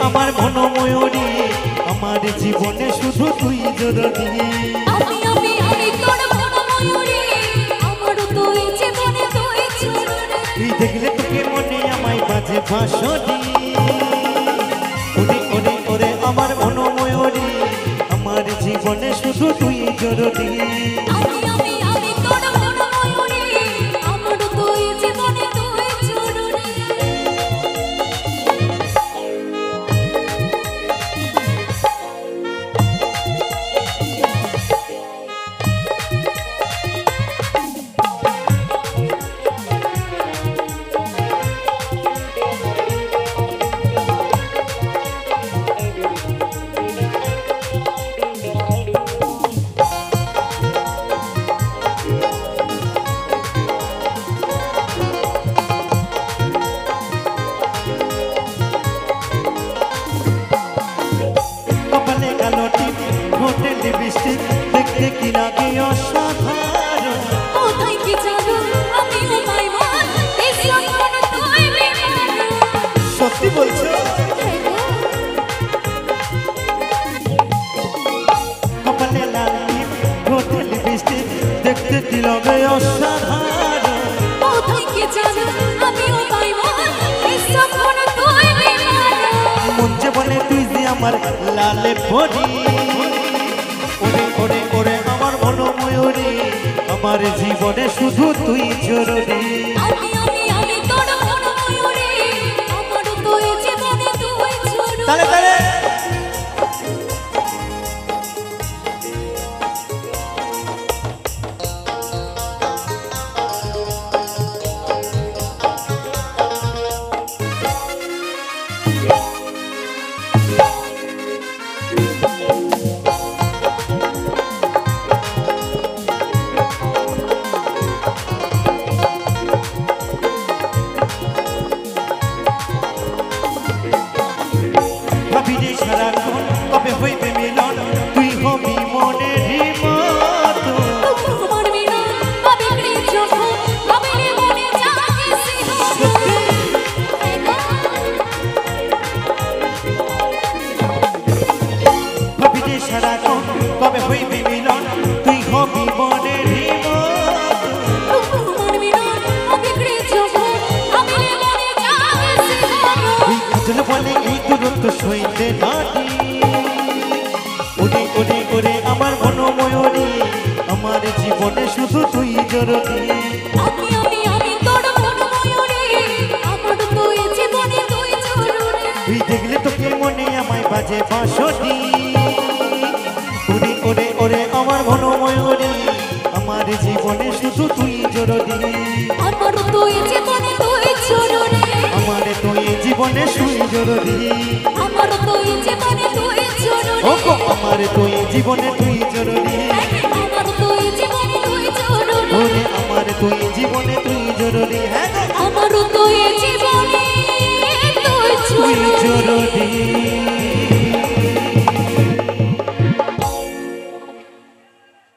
আমার মনোময়ূরী আমার জীবনে শুধু তুই জরুরি আমি আমি আমি তোর মনোময়ূরী আমার তুই জীবনে তুই জরুরি তুই দেখলে তোকে মনে আমায় বাজে ভাষণী ওরে ওরে ওরে আমার মনোময়ূরী আমার জীবনে শুধু তুই জরুরি আমি আমি আমি তোর মনোময়ূরী আমার তুই জীবনে তুই জরুরি দেখতে কি লাগে অসাধারণ কোথায় কি জানো আমি তোমায় মান এই সপন তুই বিমান সত্যি বলছো কপালে লাল টিপ ঠোঁটে লিপস্টিক দেখতে কি লাগে অসাধারণ কোথায় কি জানো আমি তোমায় মান এই সপন তুই বিমান মন যে বলে তুই যে আমার লালে পরি ওরে ওরে ওরে আমার মনোময়ূরী আমার জীবনে শুধু তুই জরুরি আমি আমি আমি তোর মনোময়ূরী আমার তুই জীবনে তুই জরুরি তালে তালে সারাক্ষণ কবে হইবে মিলন তুই হবি মনের মতো তোমার মিলন কবে যখন কবে মনে জাগিছে ভাবি যে সারাক্ষণ কবে হইবে মিলন তুই হবি মনের মতো তোমার মিলন কবে যখন কবে মনে জাগিছে তুই কতল বলে এই দূরত্ব সইতে নাটি ওরে ওরে ওরে আমার মনোময়ূরী আমার জীবনে শুধু তুই জরুরি আমি আমি আমি তোর মনোময়ূরী আমার তুই জীবনে তুই জরুরি তুই দেখলে তোকে মনে আমায় বাজে ভাষণী ওরে ওরে ওরে আমার মনোময়ূরী আমার জীবনে শুধু তুই জরুরি আমার তুই জীবনে তুই জরুরি আমার তুই জীবনে তুই জরুরি আমার তুই জীবনে তুই জরুরি ও গো আমার তুই জীবনে তুই জরুরি আমার তুই জীবনে তুই জরুরি ওরে আমার তুই জীবনে তুই জরুরি হ্যাঁ গো আমার তুই জীবনে তুই তুই জরুরি জরুরি